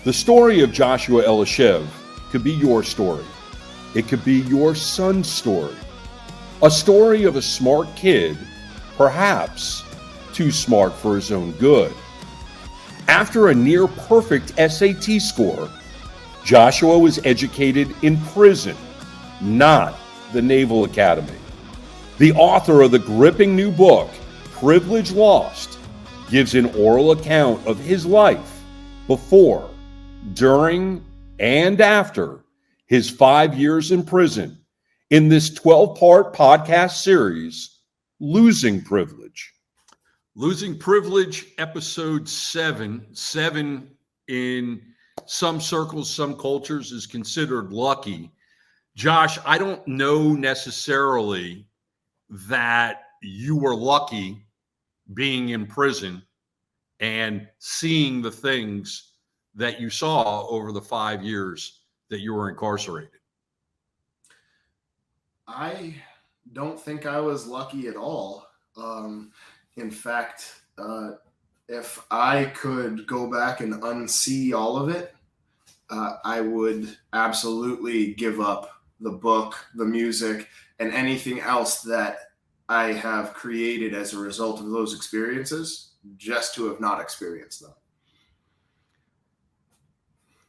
The story of Joshua Elishev could be your story. It could be your son's story. A story of a smart kid, perhaps too smart for his own good. After a near perfect SAT score, Joshua was educated in prison, not the Naval Academy. The author of the gripping new book, Privilege Lost, gives an oral account of his life before, during, and after his 5 years in prison in this 12-part podcast series, Losing Privilege. Losing Privilege, episode 7. 7 in some circles, some cultures is considered lucky. Josh, I don't know necessarily that you were lucky being in prison and seeing the things that you saw over the 5 years that you were incarcerated. I don't think I was lucky at all. In fact, if I could go back and unsee all of it, I would absolutely give up the book, the music, and anything else that I have created as a result of those experiences, just to have not experienced them.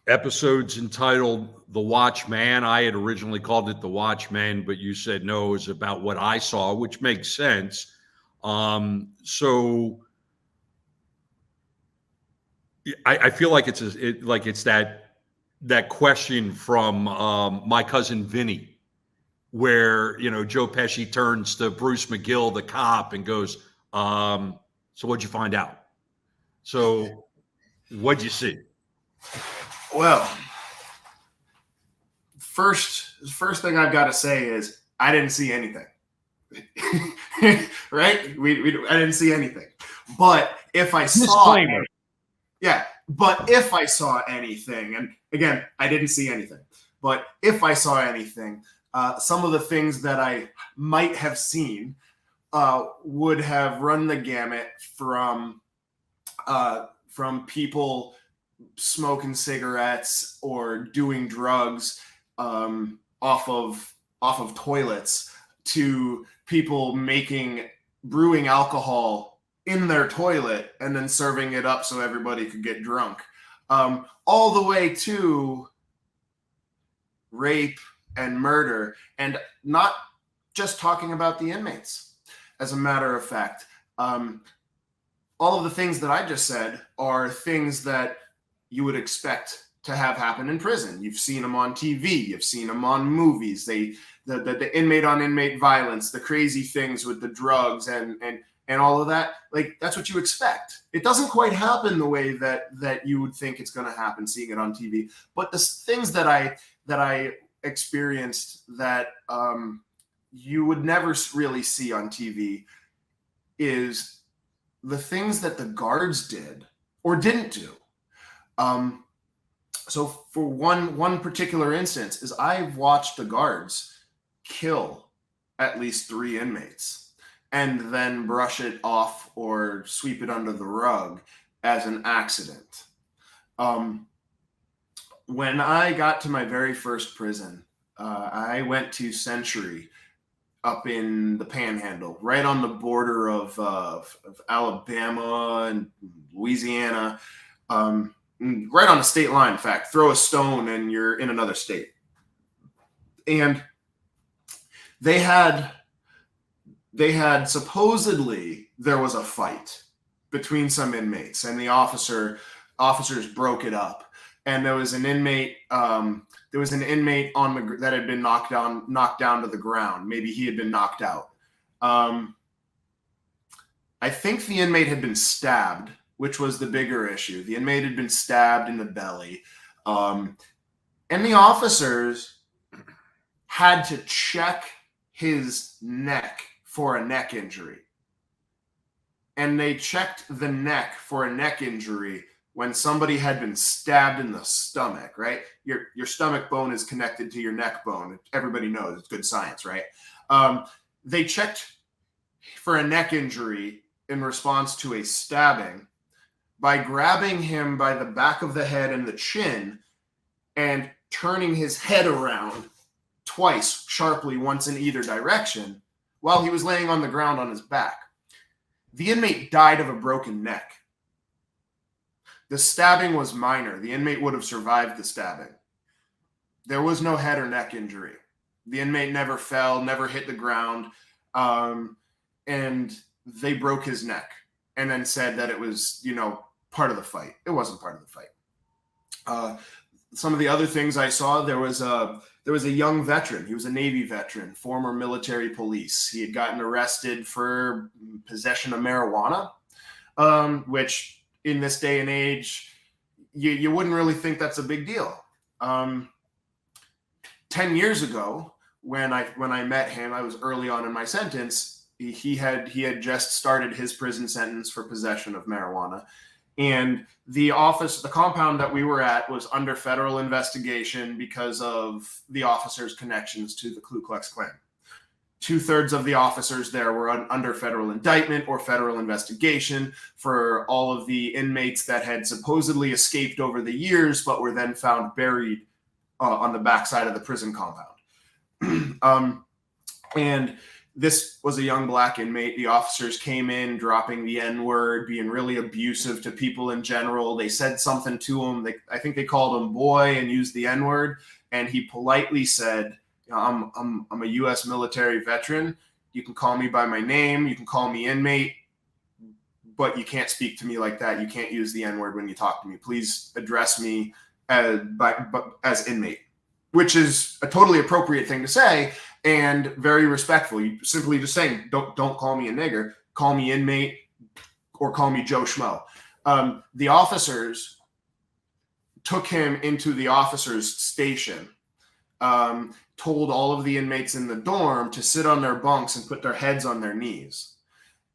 Episode's entitled The Watchman. I had originally called it The Watchman, but you said no, it was about what I saw, which makes sense. So I feel like it's that question from My Cousin Vinny, where Joe Pesci turns to Bruce McGill, the cop, and goes, "So what'd you find out? So what'd you see?" Well, first thing I've got to say is I didn't see anything. Right? I didn't see anything. But if I saw if I saw anything, and again, I didn't see anything, but if I saw anything, some of the things that I might have seen would have run the gamut from people smoking cigarettes or doing drugs off of toilets, to people brewing alcohol in their toilet and then serving it up so everybody could get drunk, all the way to rape and murder, and not just talking about the inmates. As a matter of fact, all of the things that I just said are things that you would expect to have happen in prison. You've seen them on TV. You've seen them on movies. The inmate on inmate violence, the crazy things with the drugs and all of that. Like, that's what you expect. It doesn't quite happen the way that you would think it's going to happen seeing it on TV. But the things that I experienced that you would never really see on TV is the things that the guards did or didn't do. So for one particular instance is I've watched the guards kill at least 3 inmates and then brush it off or sweep it under the rug as an accident. When I got to my very first prison, I went to Century up in the Panhandle, right on the border of Alabama and Louisiana, right on the state line. In fact, throw a stone and you're in another state. And they had supposedly there was a fight between some inmates, and the officers broke it up. And there was an inmate that had been knocked down to the ground. Maybe he had been knocked out. I think the inmate had been stabbed, which was the bigger issue. The inmate had been stabbed in the belly. And the officers had to check his neck for a neck injury. And they checked the neck for a neck injury when somebody had been stabbed in the stomach, right? Your stomach bone is connected to your neck bone. Everybody knows it's good science, right? They checked for a neck injury in response to a stabbing, by grabbing him by the back of the head and the chin and turning his head around twice sharply, once in either direction, while he was laying on the ground on his back. The inmate died of a broken neck. The stabbing was minor. The inmate would have survived the stabbing. There was no head or neck injury. The inmate never fell, never hit the ground, and they broke his neck and then said that it was, part of the fight. It wasn't part of the fight. Some of the other things I saw, there was a young veteran. He was a Navy veteran, former military police. He had gotten arrested for possession of marijuana, which in this day and age, you wouldn't really think that's a big deal. 10 years ago, when I met him, I was early on in my sentence. He had just started his prison sentence for possession of marijuana. And the compound that we were at was under federal investigation because of the officers' connections to the Ku Klux Klan. 2/3 of the officers there were under federal indictment or federal investigation for all of the inmates that had supposedly escaped over the years, but were then found buried on the backside of the prison compound. And this was a young black inmate. The officers came in dropping the N-word, being really abusive to people in general. They said something to him. I think they called him boy and used the N-word. And he politely said, I'm a U.S. military veteran. You can call me by my name. You can call me inmate, but you can't speak to me like that. You can't use the N-word when you talk to me. Please address me as inmate, which is a totally appropriate thing to say and very respectful. You simply just saying, don't call me a nigger, call me inmate, or call me Joe Schmo. The officers took him into the officers' station, told all of the inmates in the dorm to sit on their bunks and put their heads on their knees.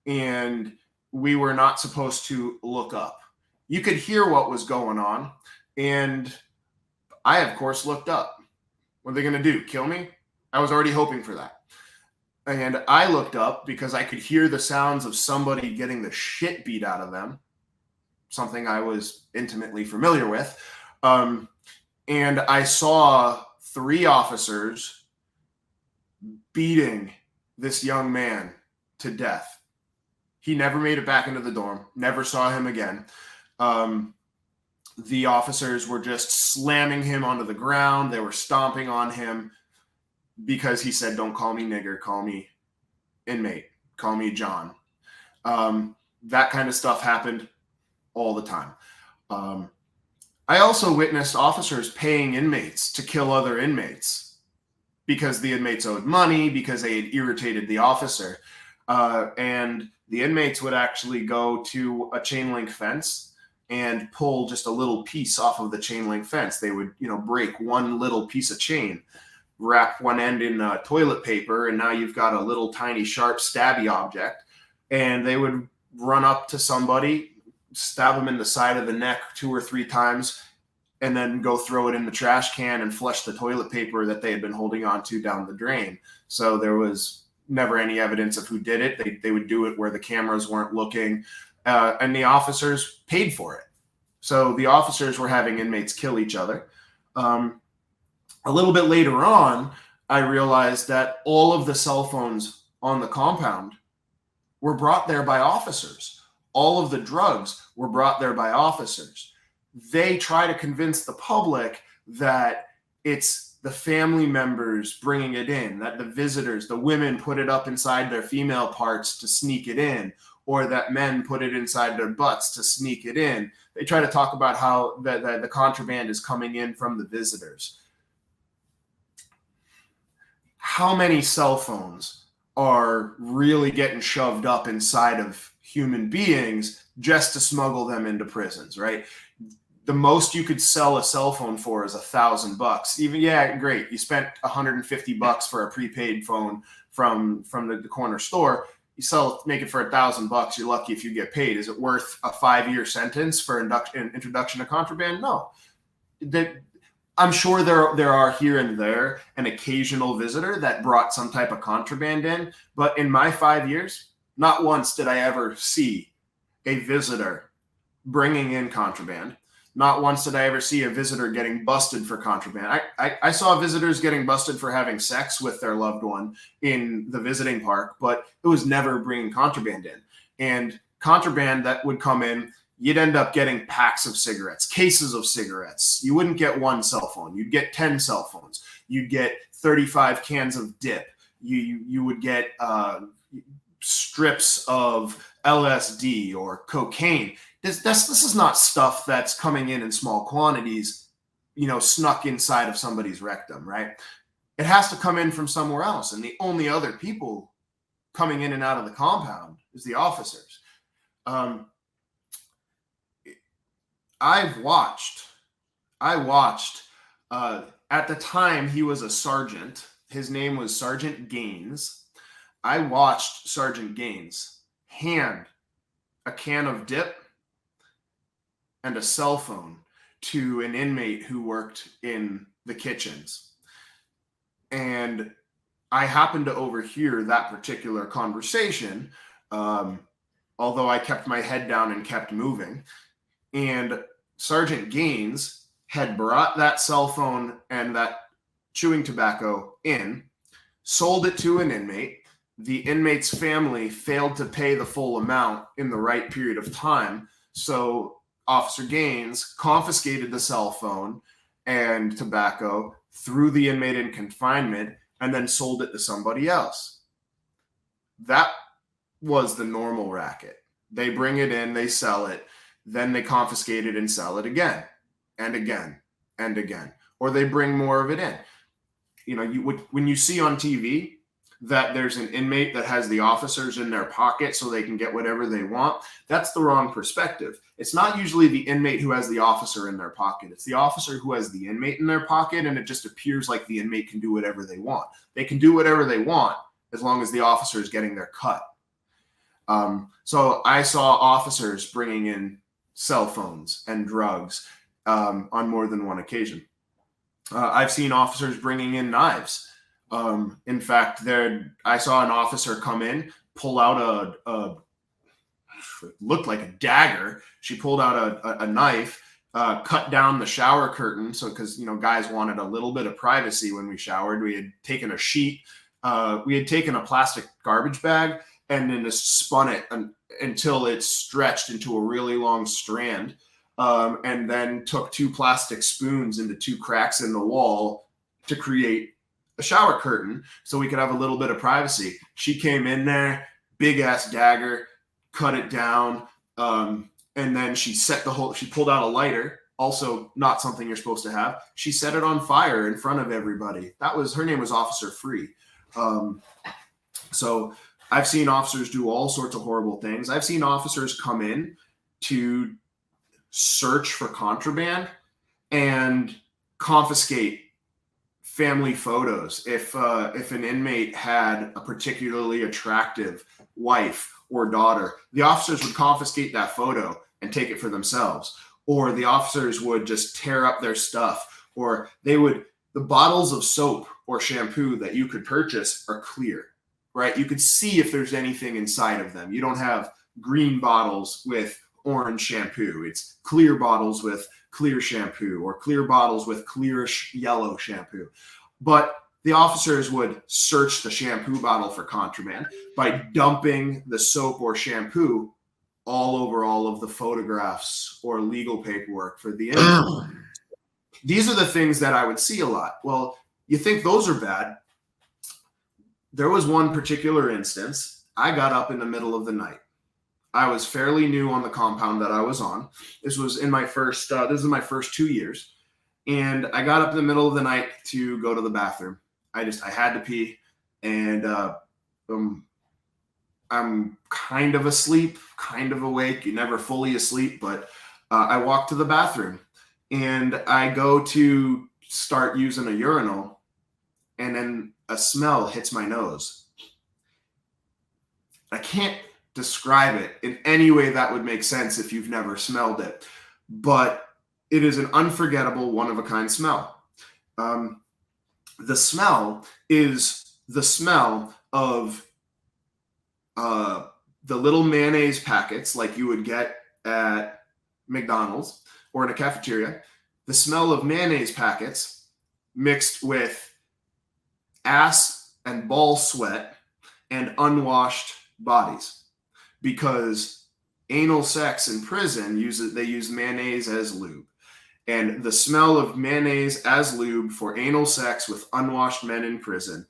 And we were not supposed to look up. You could hear what was going on. And I, of course, looked up. What are they going to do? Kill me? I was already hoping for that. And I looked up because I could hear the sounds of somebody getting the shit beat out of them, something I was intimately familiar with. And I saw 3 officers beating this young man to death. He never made it back into the dorm, never saw him again. The officers were just slamming him onto the ground. They were stomping on him because he said, don't call me nigger, call me inmate, call me John. That kind of stuff happened all the time. I also witnessed officers paying inmates to kill other inmates because the inmates owed money, because they had irritated the officer. And the inmates would actually go to a chain link fence and pull just a little piece off of the chain link fence. They would, break one little piece of chain, wrap one end in toilet paper, and now you've got a little tiny sharp stabby object. And they would run up to somebody, stab them in the side of the neck 2 or 3 times, and then go throw it in the trash can and flush the toilet paper that they had been holding on to down the drain. So there was never any evidence of who did it. They would do it where the cameras weren't looking. And the officers paid for it. So the officers were having inmates kill each other. A little bit later on, I realized that all of the cell phones on the compound were brought there by officers. All of the drugs were brought there by officers. They try to convince the public that it's the family members bringing it in, that the visitors, the women put it up inside their female parts to sneak it in, or that men put it inside their butts to sneak it in. They try to talk about how the contraband is coming in from the visitors. How many cell phones are really getting shoved up inside of human beings just to smuggle them into prisons, right? The most you could sell a cell phone for is $1,000. Even, yeah, great. You spent $150 for a prepaid phone from the corner store. You make it for $1,000. You're lucky if you get paid. Is it worth a 5-year sentence for introduction of contraband? No. I'm sure there are here and there an occasional visitor that brought some type of contraband in, but in my 5 years, not once did I ever see a visitor bringing in contraband. Not once did I ever see a visitor getting busted for contraband. I saw visitors getting busted for having sex with their loved one in the visiting park, but it was never bringing contraband in. And contraband that would come in, you'd end up getting packs of cigarettes, cases of cigarettes. You wouldn't get one cell phone. You'd get 10 cell phones. You'd get 35 cans of dip. You would get strips of LSD or cocaine. This is not stuff that's coming in small quantities, snuck inside of somebody's rectum, right? It has to come in from somewhere else. And the only other people coming in and out of the compound is the officers. I watched, at the time he was a sergeant. His name was Sergeant Gaines. I watched Sergeant Gaines hand a can of dip and a cell phone to an inmate who worked in the kitchens. And I happened to overhear that particular conversation, although I kept my head down and kept moving. And Sergeant Gaines had brought that cell phone and that chewing tobacco in, sold it to an inmate. The inmate's family failed to pay the full amount in the right period of time. So Officer Gaines confiscated the cell phone and tobacco, threw the inmate in confinement, and then sold it to somebody else. That was the normal racket. They bring it in, they sell it, then they confiscate it and sell it again and again and again. Or they bring more of it in. When you see on TV that there's an inmate that has the officers in their pocket so they can get whatever they want, that's the wrong perspective. It's not usually the inmate who has the officer in their pocket. It's the officer who has the inmate in their pocket, and it just appears like the inmate can do whatever they want. They can do whatever they want as long as the officer is getting their cut. So I saw officers bringing in cell phones and drugs on more than one occasion. I've seen officers bringing in knives. In fact, I saw an officer come in, pull out it looked like a dagger. She pulled out a knife, cut down the shower curtain. So, because, guys wanted a little bit of privacy when we showered. We had taken a sheet, we had taken a plastic garbage bag and then just spun it until it stretched into a really long strand. And then took 2 plastic spoons into 2 cracks in the wall to create a shower curtain so we could have a little bit of privacy. She came in there, big ass dagger, cut it down, and then she pulled out a lighter, also not something you're supposed to have. She set it on fire in front of everybody. Her name was Officer Free. So I've seen officers do all sorts of horrible things. I've seen officers come in to search for contraband and confiscate family photos. If an inmate had a particularly attractive wife or daughter, the officers would confiscate that photo and take it for themselves. Or the officers would just tear up their stuff, or the bottles of soap or shampoo that you could purchase are clear, right? You could see if there's anything inside of them. You don't have green bottles with orange shampoo. It's clear bottles with clear shampoo, or clear bottles with clearish yellow shampoo. But the officers would search the shampoo bottle for contraband by dumping the soap or shampoo all over all of the photographs or legal paperwork for the inmate. These are the things that I would see a lot. Well, you think those are bad. There was one particular instance. I got up in the middle of the night. I was fairly new on the compound that I was on. This was in my first, this is my first 2 years. And I got up in the middle of the night to go to the bathroom. I had to pee, and I'm kind of asleep, kind of awake, never fully asleep, but I walked to the bathroom and I go to start using a urinal, and then a smell hits my nose. I can't describe it in any way that would make sense if you've never smelled it, but it is an unforgettable, one-of-a-kind smell. The smell is the smell of the little mayonnaise packets like you would get at McDonald's or in a cafeteria, the smell of mayonnaise packets mixed with ass and ball sweat and unwashed bodies, because anal sex in prison they use mayonnaise as lube. And the smell of mayonnaise as lube for anal sex with unwashed men in prison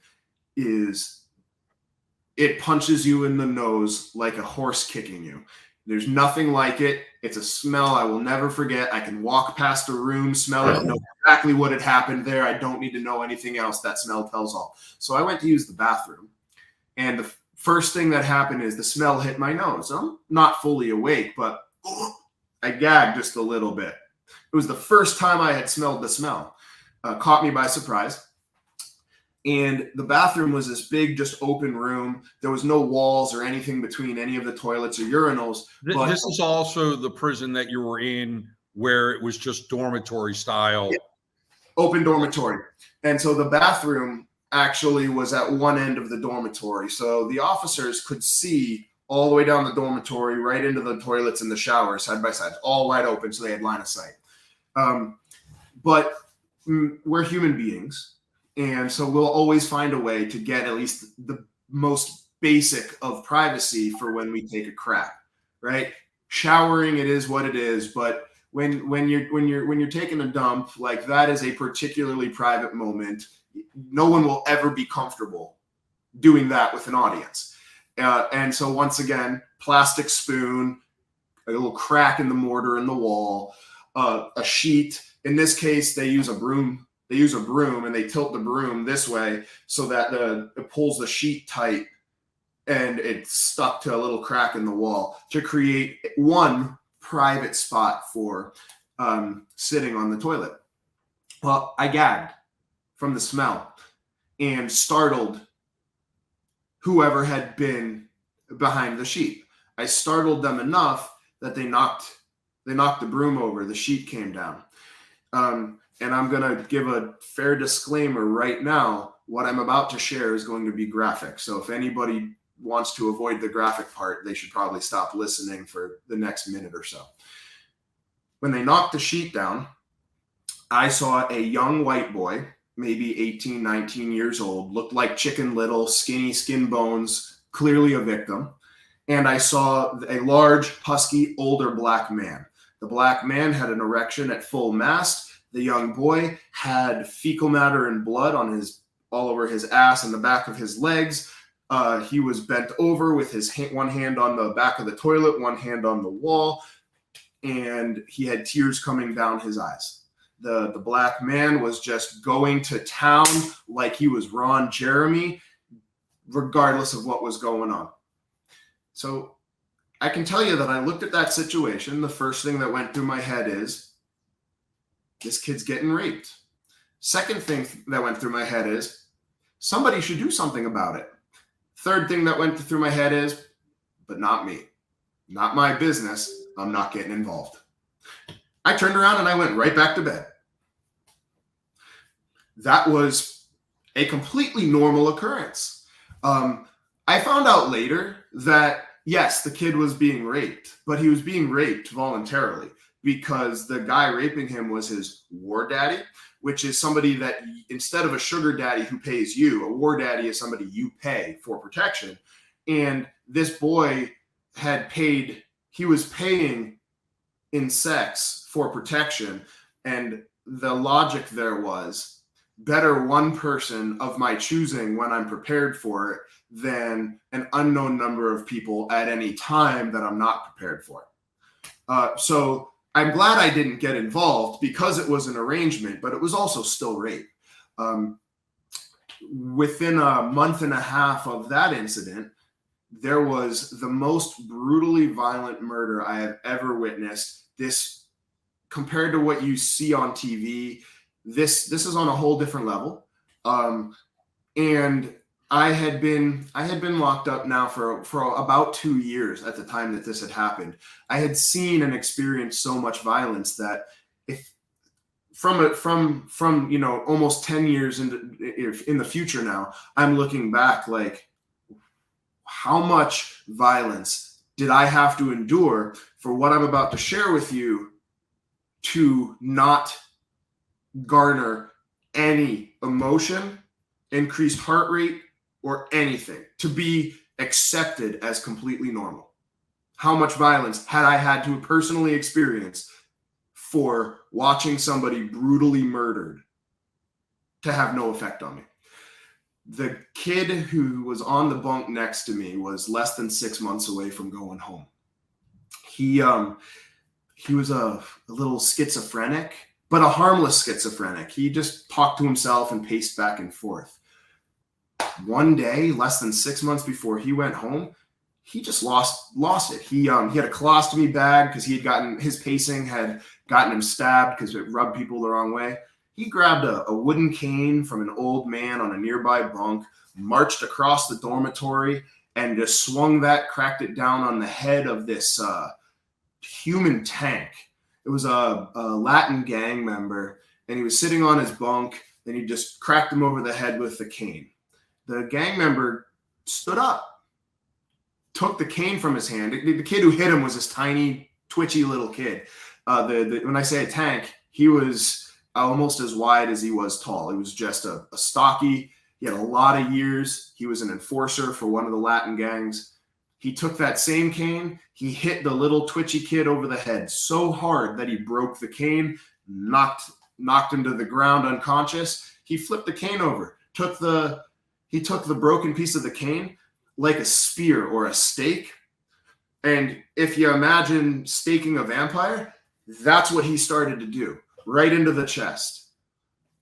it punches you in the nose like a horse kicking you. There's nothing like it. It's a smell I will never forget. I can walk past a room, smell it, know exactly what had happened there. I don't need to know anything else. That smell tells all. So I went to use the bathroom, and the first thing that happened is the smell hit my nose. I'm not fully awake, but I gagged just a little bit. It was the first time I had smelled the smell. Caught me by surprise. And the bathroom was this big, just open room. There was no walls or anything between any of the toilets or urinals. But This is also the prison that you were in where it was just dormitory style. Yeah, open dormitory. And so the bathroom actually was at one end of the dormitory. So the officers could see all the way down the dormitory, right into the toilets and the showers side by side, all wide open. So they had line of sight. But we're human beings. And so we'll always find a way to get at least the most basic of privacy for when we take a crap, right? Showering, it is what it is, but when you're taking a dump, like, that is a particularly private moment. No one will ever be comfortable doing that with an audience. And so once again, plastic spoon, a little crack in the mortar in the wall, a sheet. In this case, they use a broom. They use a broom and they tilt the broom this way so that it pulls the sheet tight, and it's stuck to a little crack in the wall to create one private spot for sitting on the toilet. Well, I gagged from the smell and startled whoever had been behind the sheet. I startled them enough that they knocked the broom over. The sheet came down. And I'm going to give a fair disclaimer right now. What I'm about to share is going to be graphic. So if anybody wants to avoid the graphic part, they should probably stop listening for the next minute or so. When they knocked the sheet down, I saw a young white boy, maybe 18, 19 years old, looked like Chicken Little, skinny, skin bones, clearly a victim. And I saw a large, husky, older black man. The black man had an erection at full mast. The young boy had fecal matter and blood all over his ass and the back of his legs. He was bent over with his one hand on the back of the toilet, one hand on the wall, and he had tears coming down his eyes. The black man was just going to town like he was Ron Jeremy, regardless of what was going on. So I can tell you that I looked at that situation. The first thing that went through my head is, this kid's getting raped. Second thing that went through my head is, somebody should do something about it. Third thing that went through my head is, but not me. Not my business. I'm not getting involved. I turned around and I went right back to bed. That was a completely normal occurrence. I found out later that, yes, the kid was being raped, but he was being raped voluntarily, because the guy raping him was his war daddy, which is somebody that, instead of a sugar daddy who pays you, a war daddy is somebody you pay for protection. And this boy he was paying in sex for protection. And the logic there was, better one person of my choosing when I'm prepared for it than an unknown number of people at any time that I'm not prepared for. So I'm glad I didn't get involved, because it was an arrangement, but it was also still rape. Within a month and a half of that incident, there was the most brutally violent murder I have ever witnessed. This, compared to what you see on TV, this is on a whole different level. And I had been locked up now for about 2 years at the time that this had happened. I had seen and experienced so much violence that, if from almost 10 years in the future now, I'm looking back like, how much violence did I have to endure for what I'm about to share with you to not garner any emotion, increased heart rate, or anything, to be accepted as completely normal? How much violence had I had to personally experience for watching somebody brutally murdered to have no effect on me? The kid who was on the bunk next to me was less than 6 months away from going home. He was a little schizophrenic, but a harmless schizophrenic. He just talked to himself and paced back and forth. One day, less than 6 months before he went home, he just lost it. He had a colostomy bag because his pacing had gotten him stabbed because it rubbed people the wrong way. He grabbed a wooden cane from an old man on a nearby bunk, marched across the dormitory, and just swung that, cracked it down on the head of this human tank. It was a Latin gang member, and he was sitting on his bunk, and he just cracked him over the head with the cane. The gang member stood up, took the cane from his hand. The kid who hit him was this tiny, twitchy little kid. When I say a tank, he was almost as wide as he was tall. He was just a stocky. He had a lot of years. He was an enforcer for one of the Latin gangs. He took that same cane. He hit the little twitchy kid over the head so hard that he broke the cane, knocked him to the ground unconscious. He flipped the cane over, he took the broken piece of the cane like a spear or a stake. And if you imagine staking a vampire, that's what he started to do. Right into the chest.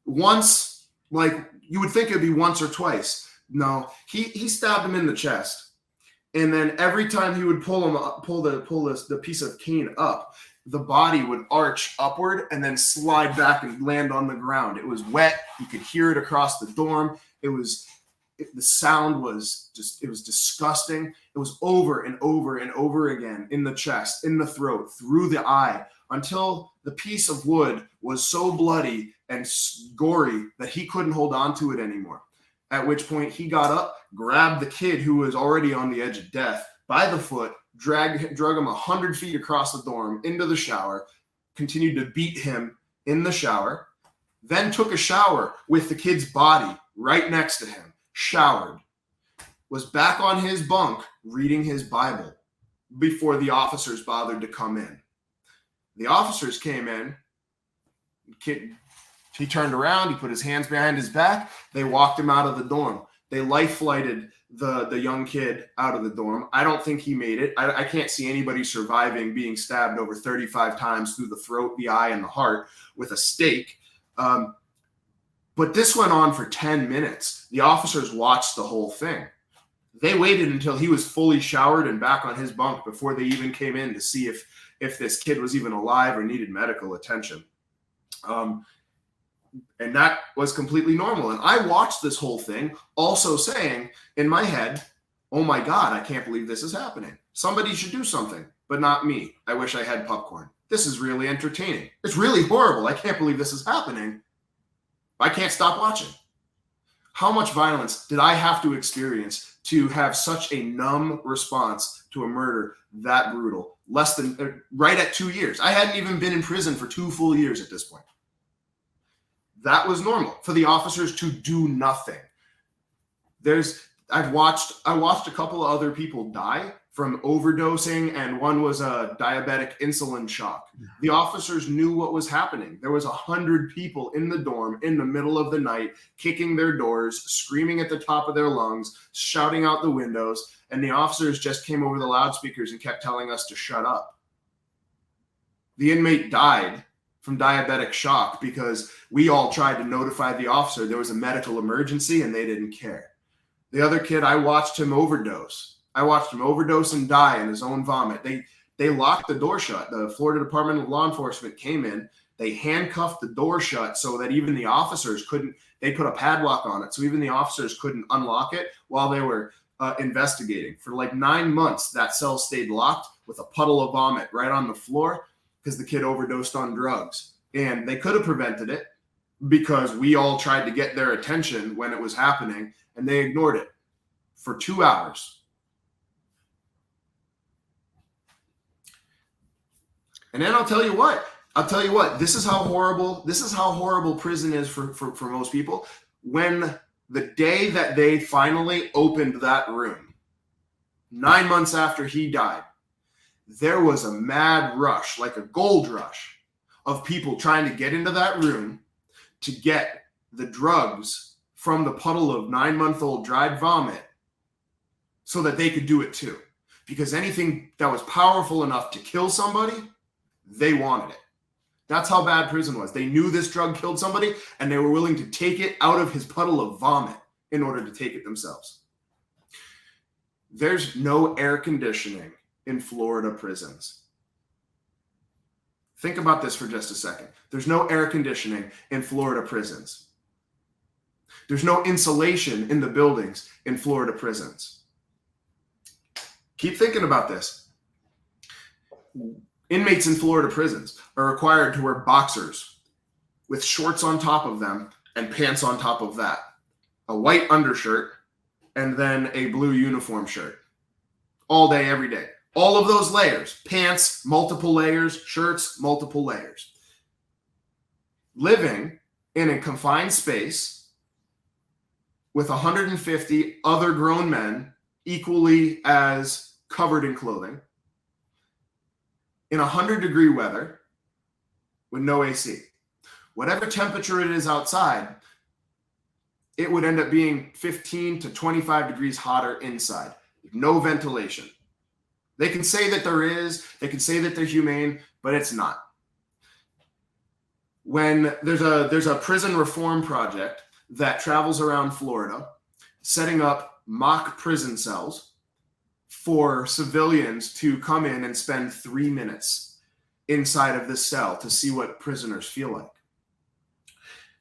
Once, like you would think it'd be once or twice. No, he stabbed him in the chest. And then every time he would pull the piece of cane up, the body would arch upward and then slide back and land on the ground. It was wet. You could hear it across the dorm. The sound was it was disgusting. It was over and over and over again in the chest, in the throat, through the eye, until the piece of wood was so bloody and gory that he couldn't hold on to it anymore. At which point he got up, grabbed the kid who was already on the edge of death by the foot, drug him 100 feet across the dorm into the shower, continued to beat him in the shower, then took a shower with the kid's body right next to him, showered, was back on his bunk reading his Bible before the officers bothered to come in. The officers came in. He turned around. He put his hands behind his back. They walked him out of the dorm. They life flighted the young kid out of the dorm. I don't think he made it. I can't see anybody surviving being stabbed over 35 times through the throat, the eye, and the heart with a stake. But this went on for 10 minutes. The officers watched the whole thing. They waited until he was fully showered and back on his bunk before they even came in to see if this kid was even alive or needed medical attention. And that was completely normal. And I watched this whole thing also saying in my head, oh my God, I can't believe this is happening. Somebody should do something, but not me. I wish I had popcorn. This is really entertaining. It's really horrible. I can't believe this is happening. I can't stop watching. How much violence did I have to experience to have such a numb response to a murder that brutal? Right at 2 years. I hadn't even been in prison for 2 full years at this point. That was normal for the officers to do nothing. I watched a couple of other people die from overdosing, and one was a diabetic insulin shock. The officers knew what was happening. There was 100 people in the dorm in the middle of the night, kicking their doors, screaming at the top of their lungs, shouting out the windows, and the officers just came over the loudspeakers and kept telling us to shut up. The inmate died from diabetic shock because we all tried to notify the officer there was a medical emergency and they didn't care. The other kid, I watched him overdose. And die in his own vomit. They locked the door shut. The Florida Department of Law Enforcement came in. They handcuffed the door shut so that even the officers couldn't. They put a padlock on it so even the officers couldn't unlock it while they were investigating. For like 9 months, that cell stayed locked with a puddle of vomit right on the floor because the kid overdosed on drugs. And they could have prevented it because we all tried to get their attention when it was happening, and they ignored it for 2 hours. And then I'll tell you what, this is how horrible prison is for most people. When the day that they finally opened that room, 9 months after he died, there was a mad rush, like a gold rush, of people trying to get into that room to get the drugs from the puddle of 9-month-old dried vomit so that they could do it too. Because anything that was powerful enough to kill somebody, they wanted it. That's how bad prison was. They knew this drug killed somebody, and they were willing to take it out of his puddle of vomit in order to take it themselves. There's no air conditioning in Florida prisons. Think about this for just a second. There's no air conditioning in Florida prisons. There's no insulation in the buildings in Florida prisons. Keep thinking about this. Inmates in Florida prisons are required to wear boxers with shorts on top of them and pants on top of that, a white undershirt, and then a blue uniform shirt all day, every day. All of those layers, pants, multiple layers, shirts, multiple layers. Living in a confined space with 150 other grown men equally as covered in clothing, in 100-degree weather with no AC. Whatever temperature it is outside, it would end up being 15 to 25 degrees hotter inside. No ventilation. They can say that there is, they can say that they're humane, but it's not. When there's a prison reform project that travels around Florida, setting up mock prison cells for civilians to come in and spend 3 minutes inside of this cell to see what prisoners feel like.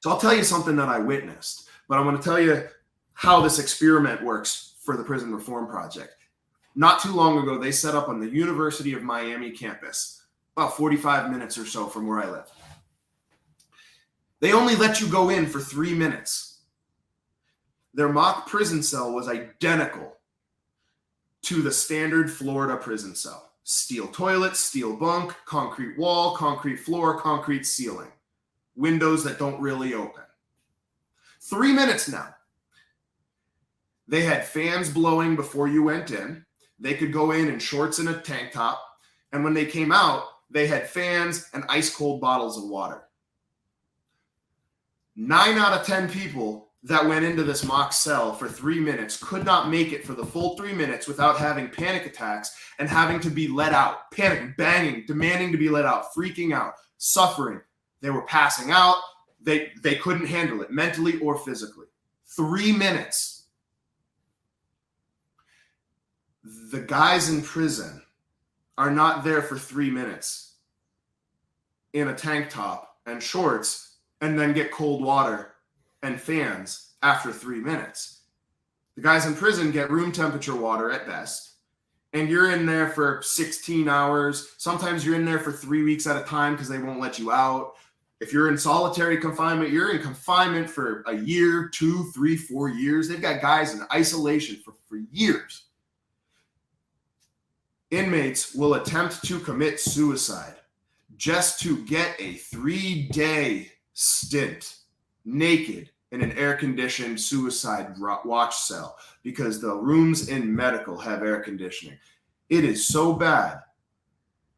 So I'll tell you something that I witnessed, but I'm going to tell you how this experiment works for the Prison Reform Project. Not too long ago, they set up on the University of Miami campus, about 45 minutes or so from where I live. They only let you go in for 3 minutes. Their mock prison cell was identical to the standard Florida prison cell. Steel toilet, steel bunk, concrete wall, concrete floor, concrete ceiling. Windows that don't really open. 3 minutes now. They had fans blowing before you went in. They could go in shorts and a tank top. And when they came out, they had fans and ice cold bottles of water. 9 out of 10 people that went into this mock cell for 3 minutes could not make it for the full 3 minutes without having panic attacks and having to be let out, panic, banging, demanding to be let out, freaking out, suffering. They were passing out. They couldn't handle it mentally or physically. 3 minutes. The guys in prison are not there for 3 minutes in a tank top and shorts and then get cold water and fans after 3 minutes. The guys in prison get room temperature water at best, and you're in there for 16 hours. Sometimes you're in there for 3 weeks at a time because they won't let you out. If you're in solitary confinement, you're in confinement for a year, 2, 3, 4 years. They've got guys in isolation for years. Inmates will attempt to commit suicide just to get a 3-day stint naked in an air-conditioned suicide watch cell because the rooms in medical have air conditioning. It is so bad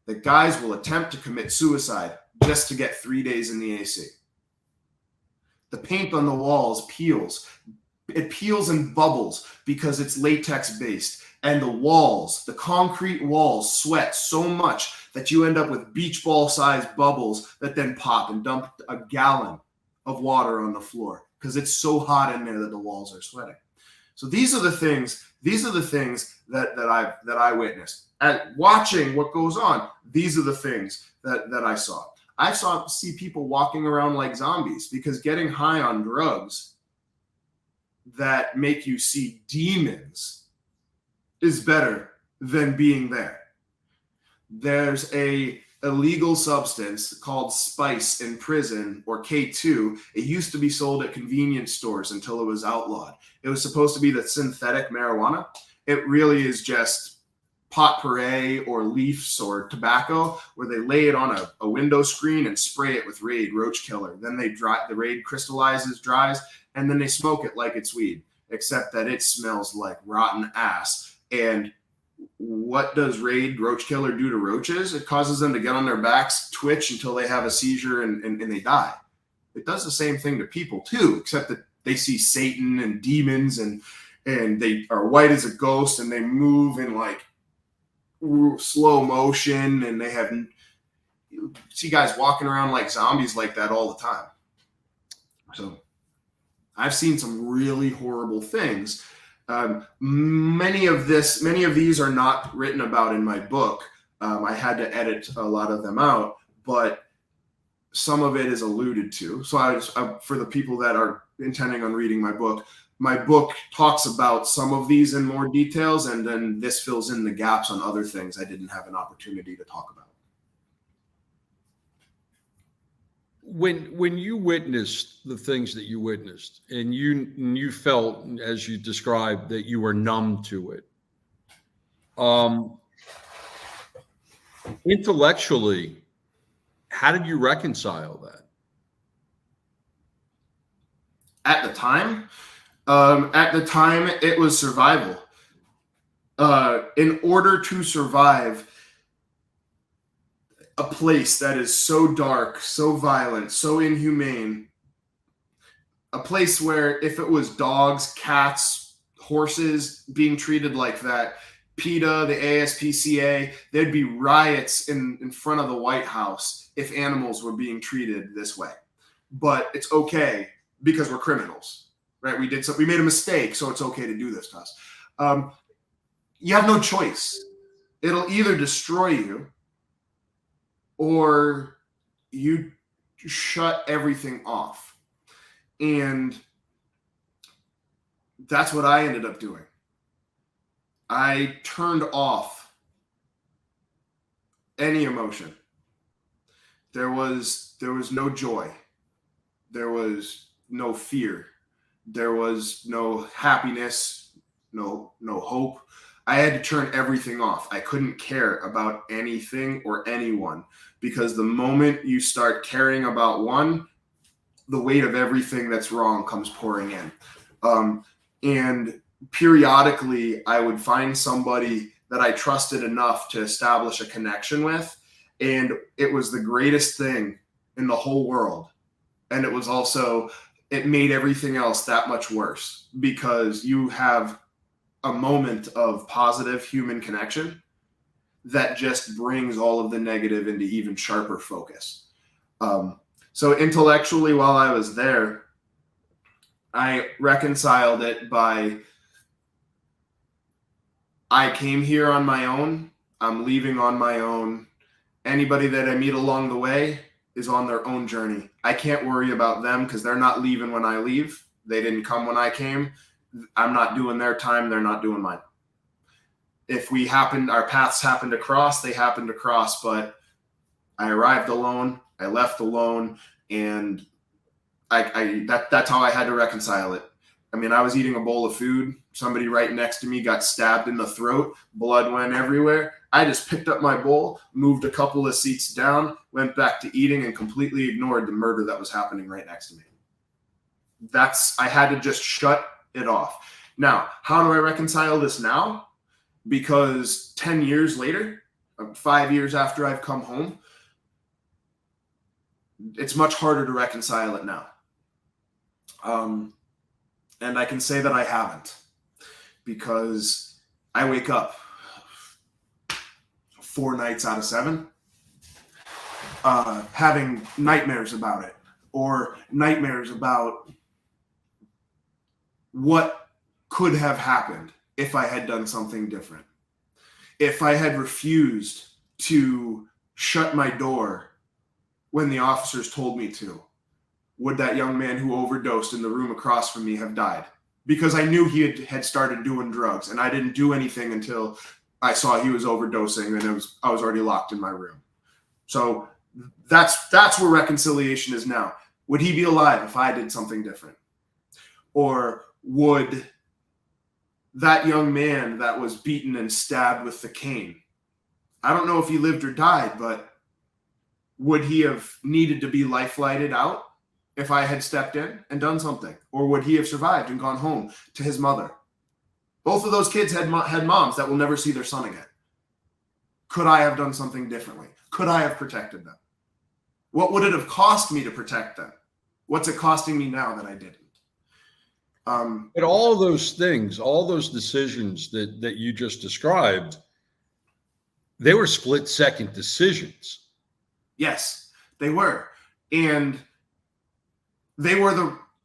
that guys will attempt to commit suicide just to get 3 days in the AC. The paint on the walls peels. It peels and bubbles because it's latex-based. And the walls, the concrete walls, sweat so much that you end up with beach ball-sized bubbles that then pop and dump a gallon of water on the floor because it's so hot in there that the walls are sweating. So these are the things that I witnessed. At watching what goes on, these are the things that I saw. I see people walking around like zombies because getting high on drugs that make you see demons is better than being there. There's a illegal substance called spice in prison, or K2. It used to be sold at convenience stores until it was outlawed. It was supposed to be the synthetic marijuana. It really is just potpourri or leaves or tobacco, where they lay it on a window screen and spray it with Raid roach killer. Then they dry, the Raid crystallizes, dries, and then they smoke it like it's weed, except that it smells like rotten ass. And what does Raid roach killer do to roaches? It causes them to get on their backs, twitch until they have a seizure and they die. It does the same thing to people too, except that they see Satan and demons and they are white as a ghost and they move in like slow motion, and you see guys walking around like zombies like that all the time. So I've seen some really horrible things. Many of these are not written about in my book. I had to edit a lot of them out, but some of it is alluded to. So for the people that are intending on reading my book talks about some of these in more details, and then this fills in the gaps on other things I didn't have an opportunity to talk about. When you witnessed the things that you witnessed, and you felt, as you described, that you were numb to it, intellectually, how did you reconcile that? At the time, it was survival. In order to survive a place that is so dark, so violent, so inhumane, a place where if it was dogs, cats, horses being treated like that, PETA, the ASPCA, there'd be riots in front of the White House if animals were being treated this way. But it's okay because we're criminals, right? We made a mistake, so it's okay to do this to us. You have no choice. It'll either destroy you or you shut everything off. And that's what I ended up doing. I turned off any emotion. There was no joy. There was no fear. There was no happiness, no hope. I had to turn everything off. I couldn't care about anything or anyone, because the moment you start caring about one, the weight of everything that's wrong comes pouring in. And periodically, I would find somebody that I trusted enough to establish a connection with, and it was the greatest thing in the whole world. And it was also, it made everything else that much worse, because you have a moment of positive human connection that just brings all of the negative into even sharper focus. So intellectually, while I was there, I reconciled it by, I came here on my own. I'm leaving on my own. Anybody that I meet along the way is on their own journey. I can't worry about them because they're not leaving when I leave. They didn't come when I came. I'm not doing their time. They're not doing mine. If our paths happened to cross, they happened to cross, but I arrived alone. I left alone. And that's how I had to reconcile it. I mean, I was eating a bowl of food. Somebody right next to me got stabbed in the throat. Blood went everywhere. I just picked up my bowl, moved a couple of seats down, went back to eating, and completely ignored the murder that was happening right next to me. I had to just shut it off. Now, how do I reconcile this now? Because 10 years later, 5 years after I've come home, it's much harder to reconcile it now. And I can say that I haven't, because I wake up 4 nights out of 7 having nightmares about it, or nightmares about what could have happened if I had done something different. If I had refused to shut my door when the officers told me to, would that young man who overdosed in the room across from me have died? Because I knew he had started doing drugs, and I didn't do anything until I saw he was overdosing, and I was already locked in my room. So that's where reconciliation is now. Would he be alive if I did something different? Or would that young man that was beaten and stabbed with the cane. I don't know if he lived or died, but would he have needed to be life flighted out if I had stepped in and done something? Or would he have survived and gone home to his mother? Both of those kids had moms that will never see their son again. Could I have done something differently? Could I have protected them? What would it have cost me to protect them? What's it costing me now that I didn't? But all those things, all those decisions that you just described, they were split-second decisions. Yes, they were. And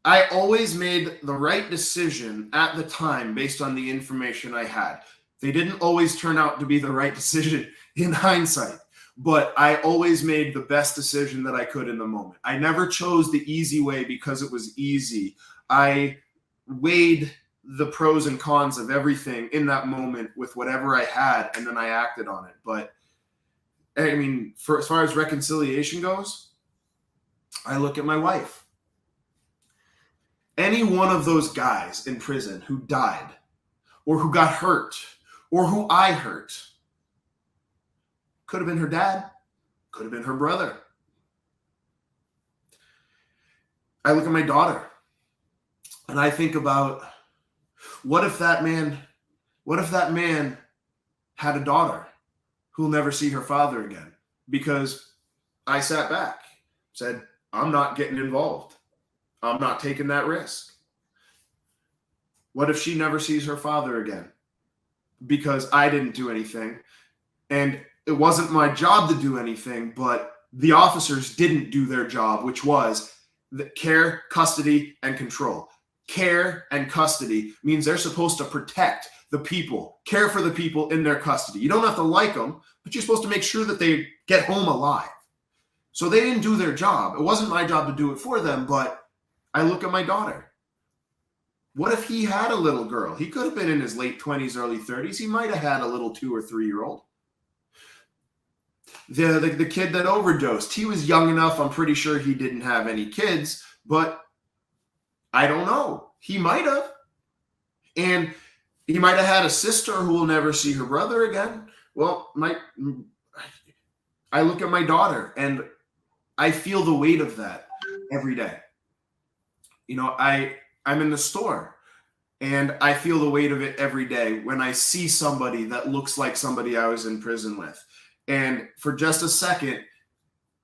I always made the right decision at the time based on the information I had. They didn't always turn out to be the right decision in hindsight, but I always made the best decision that I could in the moment. I never chose the easy way because it was easy. I weighed the pros and cons of everything in that moment with whatever I had, and then I acted on it. But I mean, as far as reconciliation goes, I look at my wife. Any one of those guys in prison who died or who got hurt or who I hurt could have been her dad, could have been her brother. I look at my daughter and I think about what if that man had a daughter who'll never see her father again because I sat back, said, I'm not getting involved. I'm not taking that risk. What if she never sees her father again because I didn't do anything? And it wasn't my job to do anything, but the officers didn't do their job, which was the care, custody, and control. Care and custody means they're supposed to protect the people, care for the people in their custody. You don't have to like them, but you're supposed to make sure that they get home alive. So they didn't do their job. It wasn't my job to do it for them, but I look at my daughter. What if he had a little girl? He could have been in his late 20s, early 30s. He might have had a little 2 or 3 year old. The kid that overdosed, he was young enough. I'm pretty sure he didn't have any kids, but I don't know. He might have. And he might have had a sister who will never see her brother again. Well, I look at my daughter and I feel the weight of that every day. You know, I'm in the store and I feel the weight of it every day when I see somebody that looks like somebody I was in prison with. And for just a second,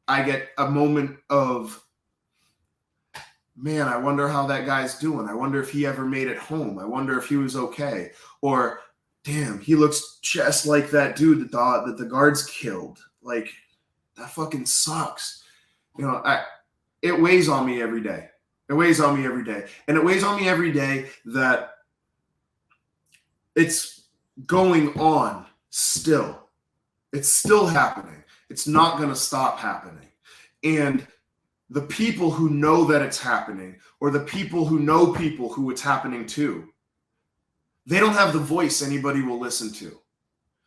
I get a moment of, man, I wonder how that guy's doing. I wonder if he ever made it home. I wonder if he was okay. Or, damn, he looks just like that dude that the guards killed. Like, that fucking sucks. You know, it weighs on me every day. It weighs on me every day. And it weighs on me every day that it's going on still. It's still happening. It's not going to stop happening. And the people who know that it's happening, or the people who it's happening to, they don't have the voice anybody will listen to.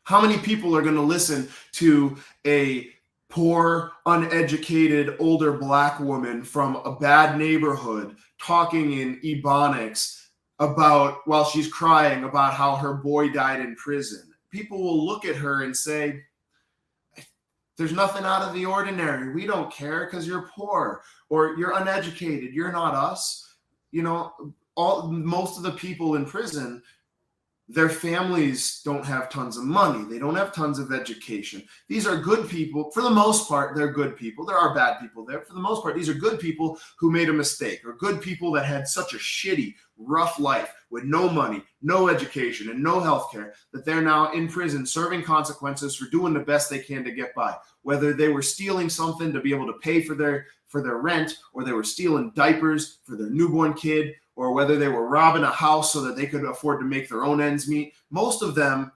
How many people are going to listen to a poor, uneducated, older black woman from a bad neighborhood talking in Ebonics while she's crying about how her boy died in prison? People will look at her and say, there's nothing out of the ordinary. We don't care because you're poor or you're uneducated. You're not us. You know, most of the people in prison, their families don't have tons of money. They don't have tons of education. These are good people. For the most part, they're good people. There are bad people there. For the most part, these are good people who made a mistake, or good people that had such a shitty, rough life with no money, no education, and no health care that they're now in prison serving consequences for doing the best they can to get by. Whether they were stealing something to be able to pay for their rent, or they were stealing diapers for their newborn kid, or whether they were robbing a house so that they could afford to make their own ends meet. Most of them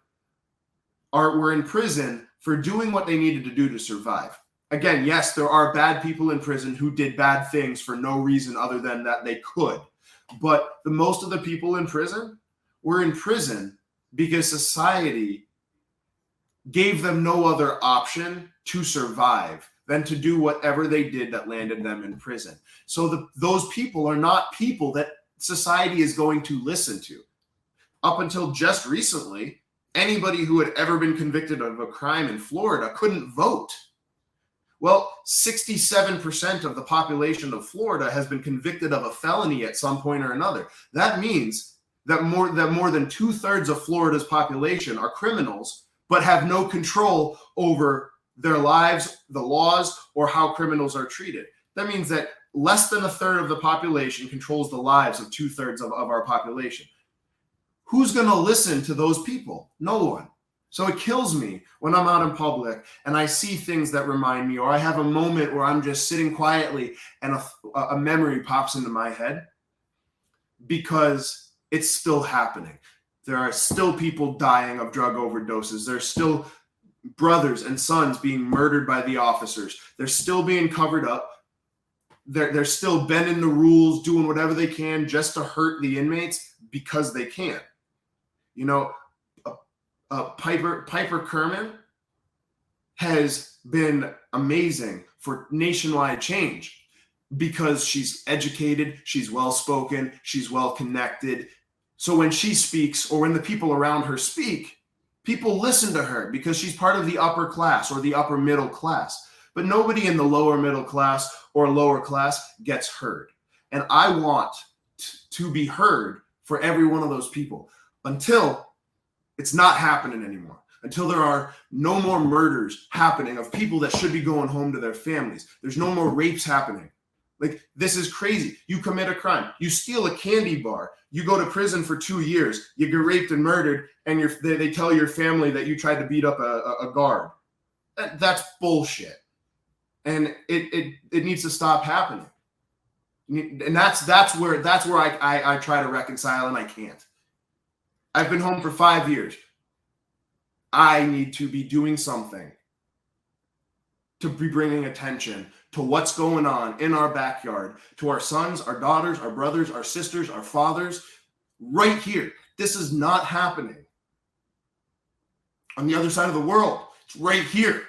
were in prison for doing what they needed to do to survive. Again, yes, there are bad people in prison who did bad things for no reason other than that they could. But most of the people in prison were in prison because society gave them no other option to survive than to do whatever they did that landed them in prison. So those people are not people that society is going to listen to. up until just recently, anybody who had ever been convicted of a crime in Florida couldn't vote. Well, 67% of the population of Florida has been convicted of a felony at some point or another. That means that more than 2/3 of Florida's population are criminals, but have no control over their lives, the laws, or how criminals are treated. That means that less than 1/3 of the population controls the lives of 2/3 of our population. Who's going to listen to those people? No one. So it kills me when I'm out in public and I see things that remind me, or I have a moment where I'm just sitting quietly and a memory pops into my head, because it's still happening. There are still people dying of drug overdoses. There's still brothers and sons being murdered by the officers. They're still being covered up. They're still bending the rules, doing whatever they can just to hurt the inmates because they can. You know, Piper Kerman has been amazing for nationwide change because she's educated, she's well-spoken, she's well-connected. So when she speaks, or when the people around her speak, people listen to her because she's part of the upper class or the upper middle class. But nobody in the lower middle class or lower class gets heard. And I want to be heard for every one of those people until it's not happening anymore, until there are no more murders happening of people that should be going home to their families. There's no more rapes happening. Like, this is crazy. You commit a crime. You steal a candy bar. You go to prison for 2 years. You get raped and murdered, and they tell your family that you tried to beat up a guard. That's bullshit. And it needs to stop happening. And that's where I try to reconcile, and I can't. I've been home for 5 years. I need to be doing something to be bringing attention to what's going on in our backyard, to our sons, our daughters, our brothers, our sisters, our fathers, right here. This is not happening on the other side of the world. It's right here.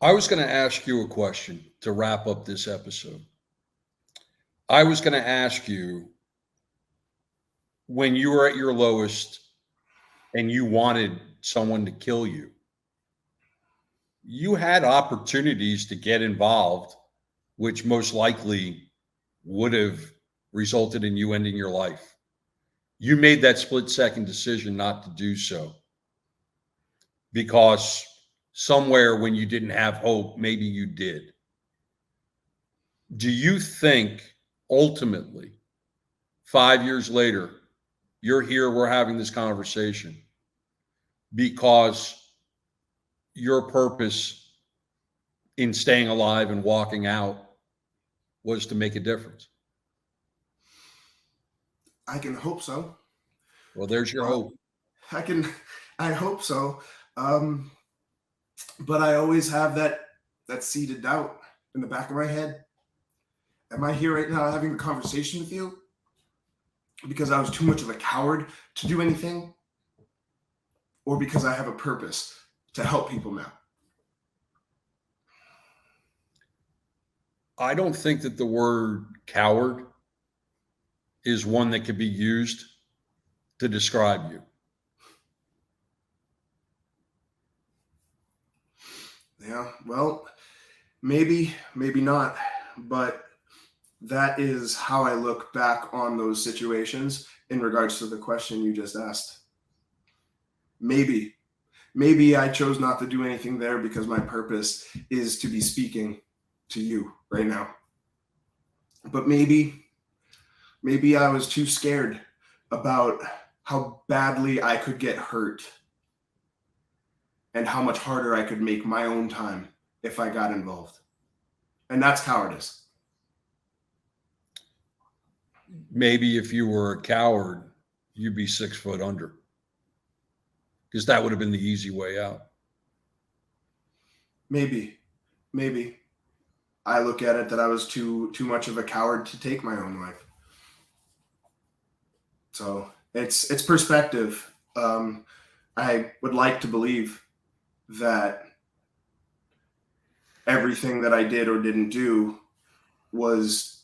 I was going to ask you a question to wrap up this episode. I was going to ask you, when you were at your lowest and you wanted someone to kill you, you had opportunities to get involved, which most likely would have resulted in you ending your life. You made that split-second decision not to do so because somewhere when you didn't have hope, maybe you did. Do you think ultimately, 5 years later, you're here, we're having this conversation because your purpose in staying alive and walking out was to make a difference? I can hope so. Well, there's your hope. I hope so. But I always have that seed of doubt in the back of my head. Am I here right now having a conversation with you because I was too much of a coward to do anything? Or because I have a purpose to help people now? I don't think that the word coward is one that could be used to describe you. Yeah, well, maybe not, but that is how I look back on those situations in regards to the question you just asked. Maybe I chose not to do anything there because my purpose is to be speaking to you right now. But maybe I was too scared about how badly I could get hurt and how much harder I could make my own time if I got involved. And that's cowardice. Maybe if you were a coward, you'd be 6 foot under, because that would have been the easy way out. Maybe. I look at it that I was too much of a coward to take my own life. So it's perspective. I would like to believe that everything that I did or didn't do was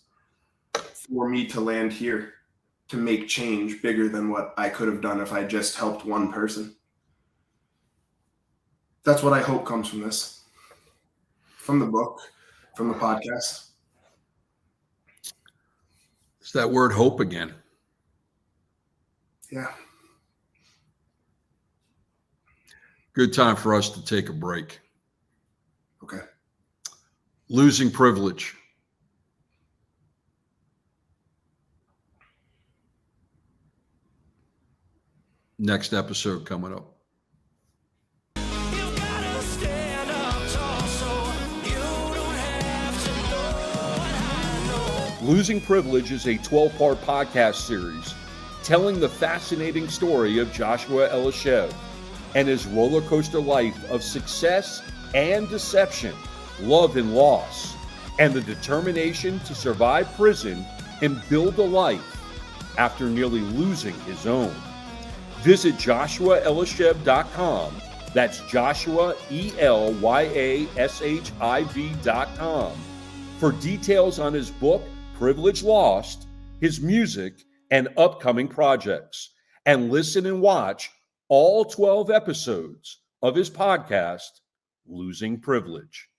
for me to land here, to make change bigger than what I could have done if I just helped one person. That's what I hope comes from this, from the book, from the podcast. It's that word hope again. Yeah. Good time for us to take a break. Okay. Losing privilege. Next episode coming up. Losing Privilege is a 12-part podcast series telling the fascinating story of Joshua Elishev and his roller coaster life of success and deception, love and loss, and the determination to survive prison and build a life after nearly losing his own. Visit joshuaelishev.com. That's Joshua, ELYASHIV.com for details on his book, Privilege Lost, his music, and upcoming projects. And listen and watch all 12 episodes of his podcast, Losing Privilege.